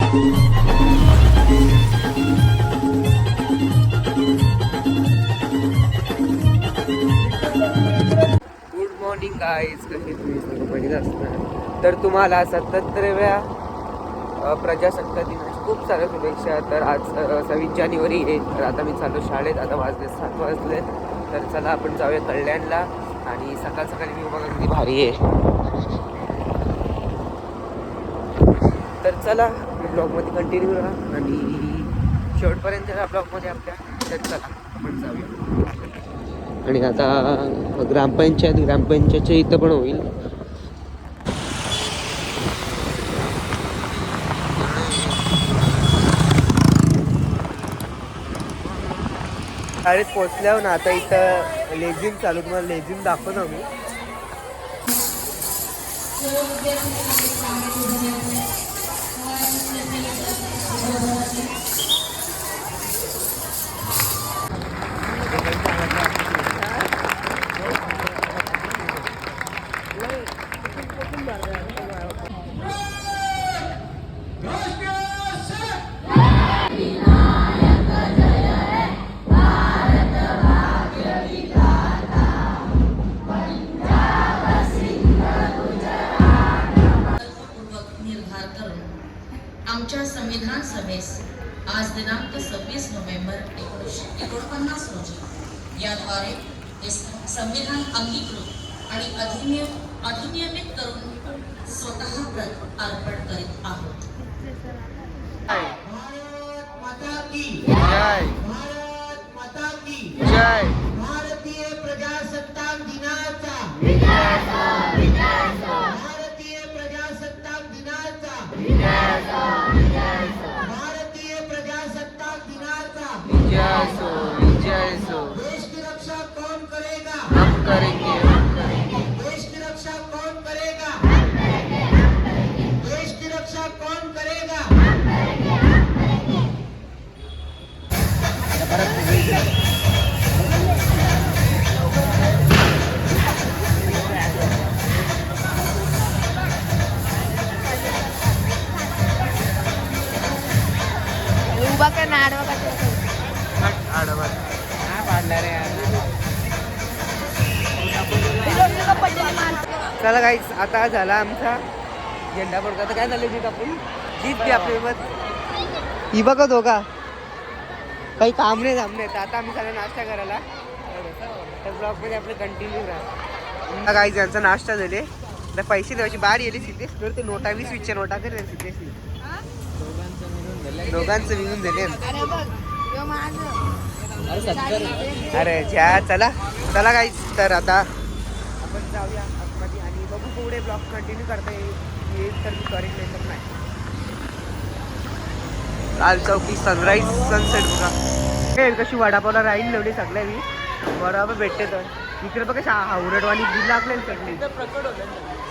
Good morning guys, कसे तुम्ही सर्व बघित असणार. तर तुम्हाला 77व्या प्रजासत्ताक दिनाची खूप साऱ्या शुभेच्छा. तर आज 26 जानेवारी आहे. तर आता मी चाललो शाळेत. आता वाजले 7 वाजले. तर चला आपण जाऊया कल्याणला. आणि सकाळ सकाळी मी बघा किती भारी आहे. तर चला ब्लॉगमध्ये कंटिन्यू राहा आणि शेवटपर्यंत ब्लॉगमध्ये आपल्या. तर चला आपण जाऊया. आणि आता ग्रामपंचायतच्या इथं पण होईल. शाळेत पोचल्यावर ना आता इथं लेझिम चालू. तुम्हाला लेझिम दाखवतो मी. आमच्या संविधान सभेस आज दिनांक 26 नोव्हेंबर 1949 रोजी याद्वारे संविधान अंगीकृत आणि अधिनियमित करून स्वतः प्रत अर्पण करीत आहोत. भारत माता की जय. भारत माता की जय. भारतीय प्रजासत्ताक दिनाचा भारतीय प्रजासत्ताक दिनाचा भारतीय प्रजासत्ताक दिनाचा विजय सो. देश की रक्षा कौन करेगा? हम करेंगे. देश की रक्षा कौन करेगा? देश की रक्षा कौन करेगा? चला गाईस, आता झाला आमचा झेंडा फडका. आता काय झालं जीत आपण जीत घ्या आपल्यासोबत. ही बघत हो का काही काम नाही थांबले. तर आता आम्ही सगळं नाश्ता करायला. तर ब्लॉगमध्ये आपले कंटिन्यू राहा. गाईस यांचा नाश्ता झाले. तर पैसे द्यायची बाहेर येली सिद्धेश. तर ते नोटा 20-20च्या नोटा करे सिद्धेश. दोघांचं विकून दिले. अरे ज्या चला चला गाईस. तर आता आपण जाऊया आतमध्ये आणि बघू पुढे ब्लॉग कंटिन्यू करता येईल तर मी करेन, नाही तर नाही. लाल चौकी सनराईज सनसेट बघा. कशी वडापावला राहील एवढी सगळ्या मी वडापाव भेटते. तर इकडे बघा हावरटवाणी बिल आपल्याला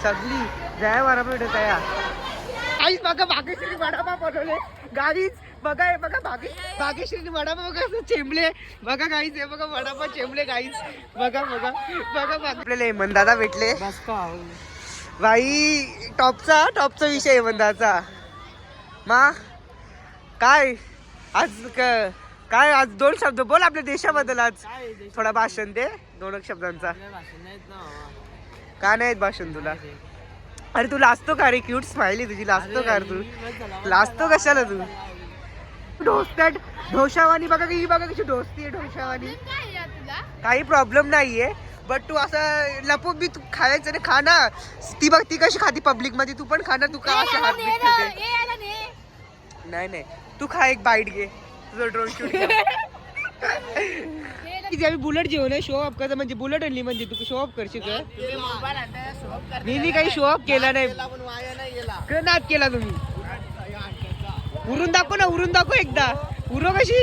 सगळी जया वडापाव भेटत आहे. आईच बघा भाग्यश्री वडापाव बनवले. गाईच बघा हे बघा भाग्यश्री वडापाव बघा चेंबले. बघा गाईच हे बघा वडापाव चेंबले गाईच. बघा बघा बघा आपल्याला हेमंतदादा भेटले. बाई टॉपचा विषय हेमंतदाचा. मा काय आज काय आज 2 शब्द बोल आपल्या देशाबद्दल. आज थोडा भाषण दे 2 शब्दांचा. का नाही भाषण तुला? अरे तू लाजतो का रे? क्यूट स्माइली तुझी. लाजतो का रे तू? लाजतो कशाला तू? ढोसतात ढोशावानी बघा की बघा कशी ढोसती ढोशावानी. काही प्रॉब्लेम नाहीये बट तू असं लपू बी तू खायचं रे. खा ना. ती बघ ती कशी खाती पब्लिक मध्ये. तू पण खाना. तू का असे हात बीत ठेवते? नाही तू खा एक बाईट घे. तुझं ड्रोन शूट आम्ही बुलेट जेवण शो ऑफ करतो. म्हणजे बुलेट आणली म्हणजे तू शो ऑफ करशील का? मी काही शो ऑफ केला नाही. नाद केला तुम्ही. उरून दाखव ना. उरून दाखव एकदा. उरो कशी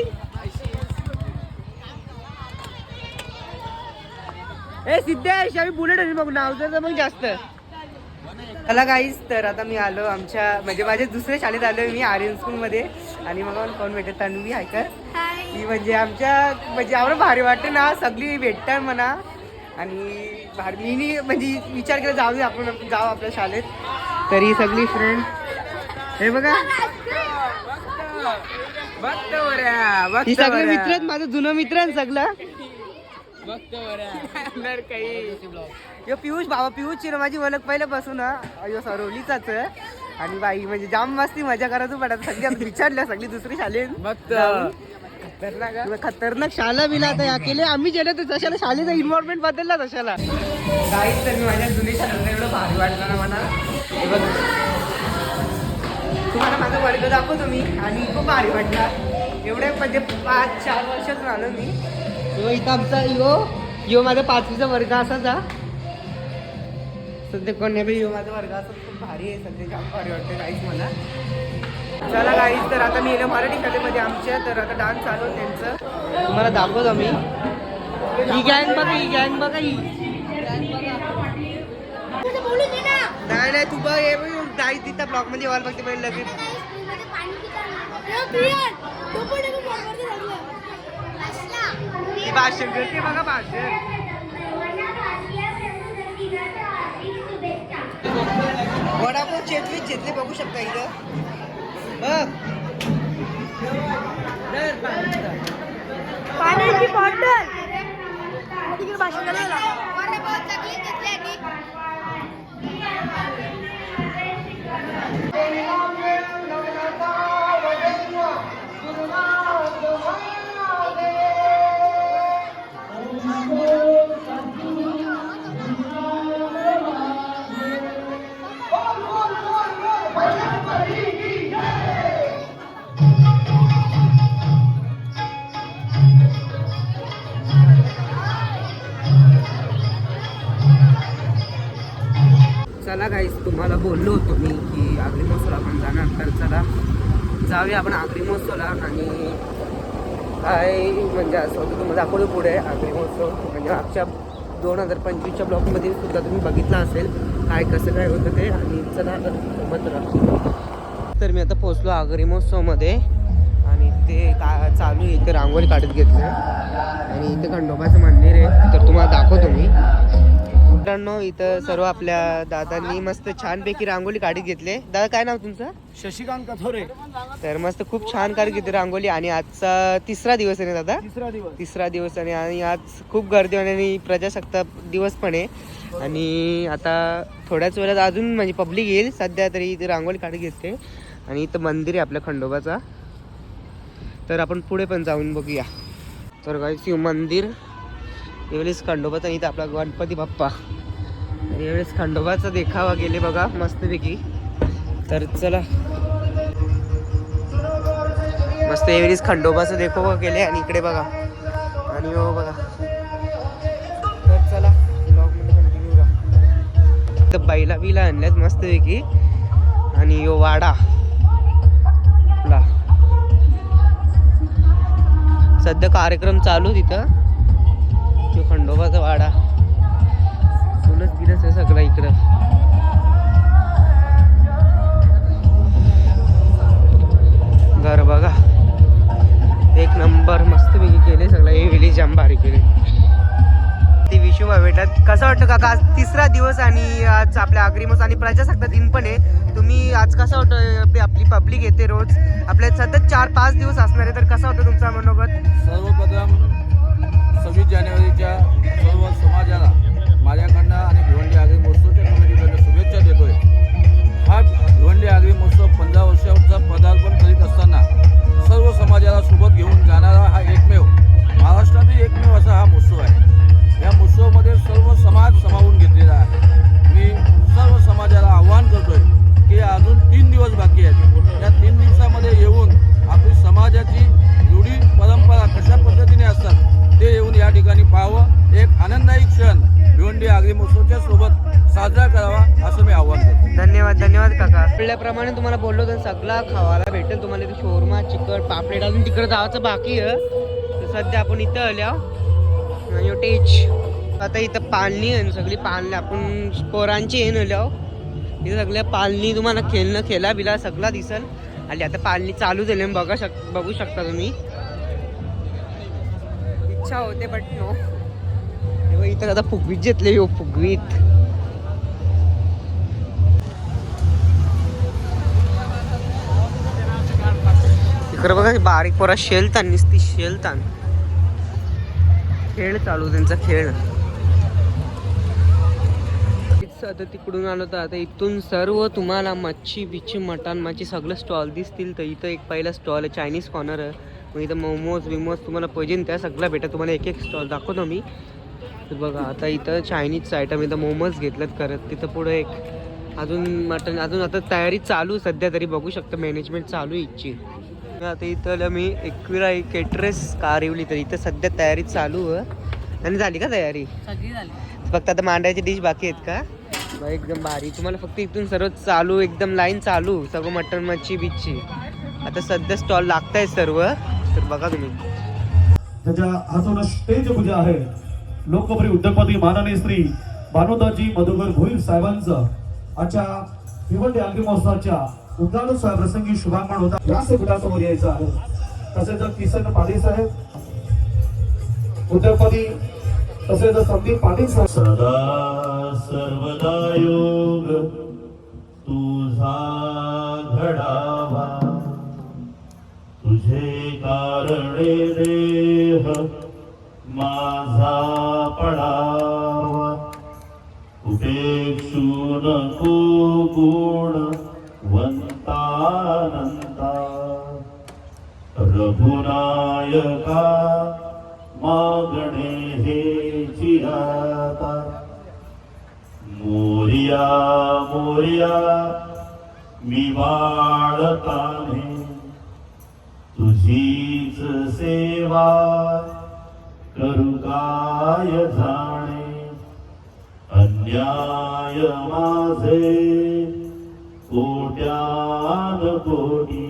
ए सिद्धेश आम्ही बुलेट आणली बघ. नाव तर मग जास्त. चला गाईस, तर आता मी आलो आमच्या म्हणजे माझ्या दुसऱ्या शाळेत आलो मी आर्यन स्कूलमध्ये. आणि मग कोण भेटत तन्वी ऐकर ही म्हणजे आमच्या म्हणजे आम्हाला भारी वाटते ना. सगळी भेटतात म्हणा. आणि भारी मी म्हणजे विचार केला जाऊ आपण जाऊ आपल्या शाळेत. तरी सगळी फ्रेंड हे बघा ही सगळे मित्र आहेत, माझं जुनं मित्र आहे सगळं. यो पियुष भावा, पियुष चिर माझी ओळख पहिल्यापासून यो सरवलीचाच आहे. आणि बाई म्हणजे जाम मस्ती मजा करायचो पडत. सगळी विचारल्या सगळी दुसरी शाळेत खतरनाक शाळा बिला आता या केले आम्ही गेलो तर जशाला शाळेचा इन्व्हॉल्वमेंट बदलला तशाला. काहीच तर मी माझ्या जुनी शाळेला एवढं भारी वाटलं ना मला. हे बघ तुम्हाला माझा वर्ग दाखवतो मी आणि खूप भारी वाटला. एवढे म्हणजे 5-4 वर्षातून आलो मी. इथं आमचा यो माझा 5वीचा वर्ग असाचा. सध्या कोणी यो माझा वर्ग असा खूप भारी आहे. सध्या जाम भारी वाटते काहीच मला. चला काहीच तर आता मी येणं मराठी शाळेमध्ये आमच्या तर आता डान्स चालू त्यांचं तुम्हाला दाखवतो मी. ही गँग बघा, ही गँग बघा, ही नाही तू बघ जाई तिथं ब्लॉक मध्ये यायला बघते पहिले लगेच. भाषण करते बघा भाषण. वडापाव चेतले बघू शकता इथं बघ. पाण्याची बॉटल तिकडे भाषण करायला चला गाईस तुम्हाला बोललो होतो मी की आगरी महोत्सवला आपण जाणार तर चला जाऊया आपण आगरी महोत्सवला. आणि काय म्हणजे असं होतं तुम्हाला दाखवलं पुढे आगरी महोत्सव म्हणजे मागच्या 2025च्या ब्लॉकमध्ये सुद्धा तुम्ही बघितलं असेल काय कसं काय होतं ते. आणि चला सोबत राहा. तर मी आता पोचलो आगरी महोत्सवमध्ये आणि ते काय चालू आहे इथे रांगोळी काढत घेतलं आणि इथे खंडोबाचं मंदिर आहे तर तुम्हाला दाखवतो मी. मित्रांनो इथं सर्व आपल्या दादांनी मस्त छानपैकी रांगोळी काढत घेतले. दादा काय नाव तुमचं? शशिकांत कथोरे. तर मस्त खूप छान काढत घेतली रांगोळी. आणि आजचा 3रा दिवस आहे ना दादा? 3रा दिवस आणि आज खूप गर्दी होणे आणि प्रजासत्ताक दिवस पण आहे. आणि आता थोड्याच वेळात अजून म्हणजे पब्लिक येईल. सध्या तरी इथे रांगोळी काढत घेते. आणि इथं मंदिर आहे आपल्या खंडोबाचा तर आपण पुढे पण जाऊन बघूया. तर काय शिव मंदिर यावेळेस खंडोबाचा इथं आपला गणपती बाप्पा आणि यावेळेस खंडोबाचा देखावा गेले बघा मस्तपैकी. तर चला मस्त यावेळेस खंडोबाचा देखावा गेले आणि इकडे बघा आणि हो बघा. तर चला ब्लॉगमध्ये कंटिन्यू राहा. तर बैला बिला आणल्यात मस्तपैकी आणि यो वाडा आपला सध्या कार्यक्रम चालू तिथं. तो खंडोबाचा वाडा फुलच गिलच आहे सगळं इकडं. घर बघा एक नंबर मस्तपैकी केले सगळं. हे वेळी जाम भारी केले. ते विशुभा भेटत कसं वाटतं काका? आज 3रा दिवस आणि आज आपल्या आगरी महोत्सव आणि प्रजासत्ताक दिन पण आहे. तुम्ही आज कसं वाटतं आपली पब्लिक येते रोज आपल्या सतत 4-5 दिवस असणार आहे तर कसं वाटतं तुमचा मनोगत? सर्वप्रथम 26 जानेवारीच्या सर्व समाजाला माझ्याकडनं आणि भिवंडी आगरी महोत्सवच्या कमिटीकडनं शुभेच्छा देतोय. हा भिवंडी आगरी महोत्सव 15 वर्षाचा पदार्पण करीत असताना सर्व समाजाला सोबत घेऊन जाणारा हा एकमेव महाराष्ट्रातील एकमेव असा हा महोत्सव आहे. या महोत्सवामध्ये सर्व समाज सामावून घेतलेला आहे. मी सर्व समाजाला आवाहन करतोय की अजून 3 दिवस बाकी आहेत. या 3 दिवसामध्ये येऊन आपली समाजाची रूढी परंपरा कशा पद्धतीने असतात ते येऊन या ठिकाणी पाहावं. एक आनंददायी क्षण भिवंडी आगरी महोत्सवच्या सोबत साजरा करावा असं मी आवाहन करतो. धन्यवाद काका. आपल्याप्रमाणे तुम्हाला बोललो तर सगळा खावायला भेटेल तुम्हाला. इथे शोरमा चिकन पापलेट अजून तिकडे जायचं बाकी आहे. तर सध्या आपण इथं आल्या आणि टेच आता इथं पालणी आहे सगळी पालणी आपण पोरांची येऊन आल्या. इथं सगळ्या पालणी तुम्हाला खेळा बिला सगळा दिसल. आणि आता पालणी चालू झाली बघू शकता तुम्ही. इच्छा होते बट नो. इथं आता फुगवीत घेतले फुगवीत. इकडे बघा बारीक पोरा शेलतान नुसती शेलतान खेळ चालू त्यांचा खेळ. आता तिकडून आलो तर आता इथून सर्व तुम्हाला मच्छी बिच्छी मटण मच्छी सगळं स्टॉल दिसतील. तर इथं एक पहिला स्टॉल आहे चायनीज कॉर्नर आहे. मग इथं मोमोज विमोज तुम्हाला पाहिजे त्या सगळं भेटत. तुम्हाला एक एक स्टॉल दाखवतो मी. तर बघा आता इथं चायनीजचं आयटम इथं मोमोज घेतलं करत. तिथं पुढे एक अजून मटण अजून आता तयारी चालू सध्या तरी बघू शकतो मेनेजमेंट चालू इच्छी. आता इथं मी एकविरा केटरेस कारिवली तर इथं सध्या तयारी चालू आहे. आणि झाली का तयारी? सगळी झाली. फक्त आता मांडायची डिश बाकी आहेत का? एकदम भारी. तुम्हाला फक्त इथून सर्व चालू एकदम लाईन चालू सगळं मटण मच्छी बिच्छी. आता सध्या स्टॉल लागताय सर्व. तर बघा तुम्ही त्याच्या हातून स्टेज पूजा आहे. लोकप्रिय उद्योगपती माननीय श्री भानुदाजी मधुकर भोईर साहेबांचं आजच्या भिवंडी आगरी महोत्सवाच्या उद्घाटन प्रसंगी शुभागमन होता. व्यासपीठासमोर यायचं आहे. तसेच किसन पाटील साहेब उद्योगपती तसेच संदीप पाटील साहेब. सदा सर्वदा योग तुझा घडावा, तुझे कारणे देह माझा पडावा. उपेक्षू नको गुण वंतानंता, रघुनायका मागणे हे चिराता. मोरिया मोरिया मी वाळताने, तुझीच सेवा करू काय जाणे. अन्याय माझे कोट्यान कोटी,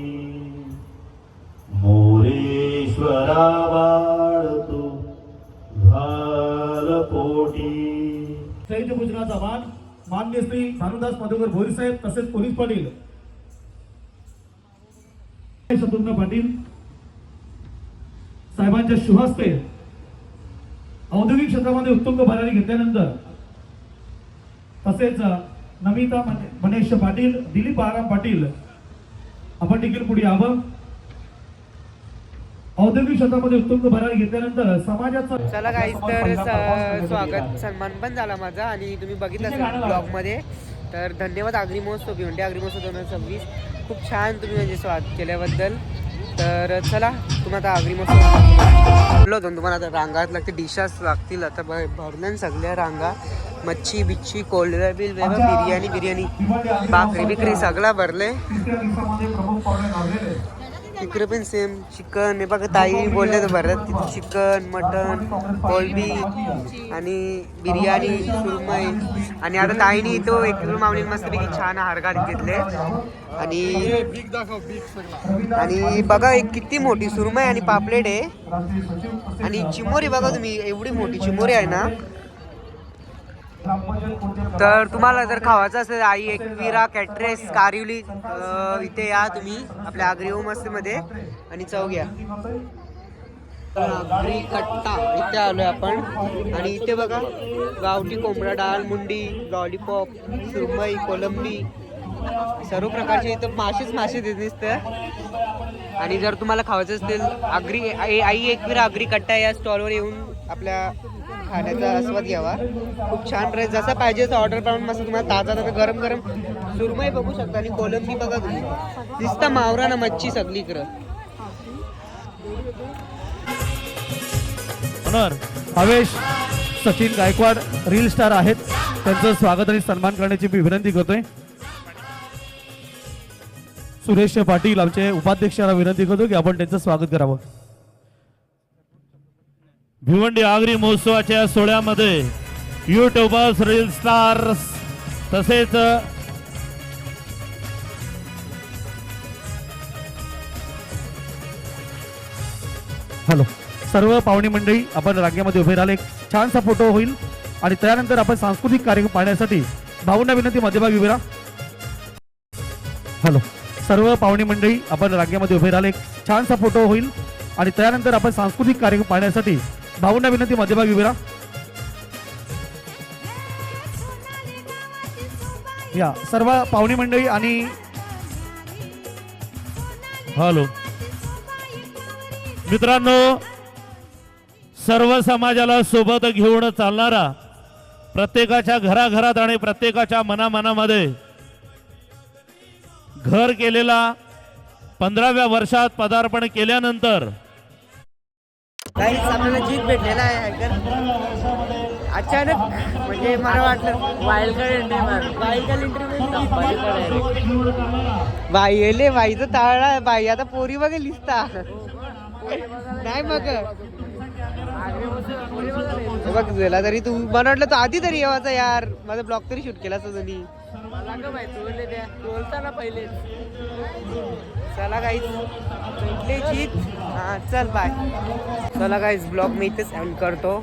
मोरेश्वरा वाळतो घाल पोटी. चैत्य पूजनाचा मान मान्य श्री भानुदास मधुकर भोईर साहेब तसेच पोलीस पाटील शत्रुघ्न पाटील साहेबांच्या शुभहस्ते औद्योगिक क्षेत्रामध्ये उत्तुंग भरारी घेतल्यानंतर तसेच नमिता मनेश पाटील दिलीप आराम पाटील आपण देखील पुढे यावं. औद्योगिक क्षेत्रामध्ये उत्तुंग भरारी घेतल्यानंतर समाजाचा चला काही तर स्वागत सन्मान पण झाला माझा आणि तुम्ही बघितलं असेल ब्लॉग मध्ये. तर धन्यवाद आगरी महोत्सव भिवंडी आगरी महोत्सव 2026 खूप छान तुम्ही म्हणजे स्वागत केल्याबद्दल. तर चला तुम्हाला आता आगरी महोत्सव होतो तुम्हाला आता रांगात लागते डिशेस लागतील. आता भरल्यान सगळ्या रांगा मच्छी बिच्छी कोल्ड बिल बिर्याणी भाकरी बिकरी सगळा भरले. इकडे पण सेम चिकन हे बघा ताई बोलले तर भरत तिथे चिकन मटन कोलबी आणि बिर्याणी सुरमई. आणि आता ताईनी तो एक मावली मस्तपैकी छान आहार घालून घेतले. आणि बघा एक किती मोठी सुरमई आणि पापलेट आहे. आणि चिमोरी बघा तुम्ही एवढी मोठी चिमोरी आहे ना. तर तुम्हाला जर खावायचं असेल आई एकविरा कॅटरेस कारिवली इथे या तुम्ही आपल्या आगरी होमस्टेमध्ये आणि चव घ्या. आगरी कट्टा इथे आलोय आपण. आणि इथे बघा गावठी कोंबडा डाळ मुंडी लॉलीपॉप सुरमई कोलंबी सर्व प्रकारचे इथं मासे दिसतं. आणि जर तुम्हाला खावायचं असतील आगरी आई एकविरा आगरी कट्टा या स्टॉलवर येऊन आपल्या खाण्याचा आस्वाद घ्यावा. खूप छान ड्रेस जसा पाहिजे ऑर्डर करून मस्त तुम्हाला ताजा गरम गरम सुरमई बघू शकता. आणि कोलंबी बघा तुम्ही दिसतं मावरा ना मच्छी सगळी इकडं. हवेश सचिन गायकवाड रील स्टार आहेत. त्यांचं स्वागत आणि सन्मान करण्याची मी विनंती करतोय. सुरेश पाटील आमचे उपाध्यक्षांना विनंती करतो की आपण त्यांचं स्वागत करावं. भिवंडी आगरी महोत्सवाच्या सोहळ्यामध्ये युट्यूबर्स रील स्टार्स तसेच हॅलो सर्व पाहुणे मंडळी आपण रांगेमध्ये उभे राहिले. एक छानसा फोटो होईल आणि त्यानंतर आपण सांस्कृतिक कार्यक्रम पाहण्यासाठी भाऊंना विनंती मध्यभागी उभे राहा. हॅलो सर्व पाहुणे मंडळी आपण रांगेमध्ये उभे राहिले. एक छानसा फोटो होईल आणि त्यानंतर आपण सांस्कृतिक कार्यक्रम पाहण्यासाठी भाऊंना विनंती मध्यभागी उभे राहा. या सर्व पाहुणे मंडळी आणि हॅलो मित्रांनो, सर्व समाजाला सोबत घेऊन चालणारा, प्रत्येकाच्या घराघरात आणि प्रत्येकाच्या मनामनामध्ये घर केलेला, 15व्या वर्षात पदार्पण केल्यानंतर काहीच आपल्याला जीत भेटलेला आहे ऐकर. अचानक म्हणजे मला वाटलं वाईल्ड कार्ड बाई येले बाईचं ताळा बाई आता पोरी बघे लिस्ता नाही बघ बघ गेला तरी तू मला वाटलं तू आधी तरी येवाचा यार, माझा ब्लॉग तरी शूट केला असं तुम्ही. चला गाईज भेटले जीत. हा चल बाय. चला गाईज ब्लॉग मी इथेच एंड करतो.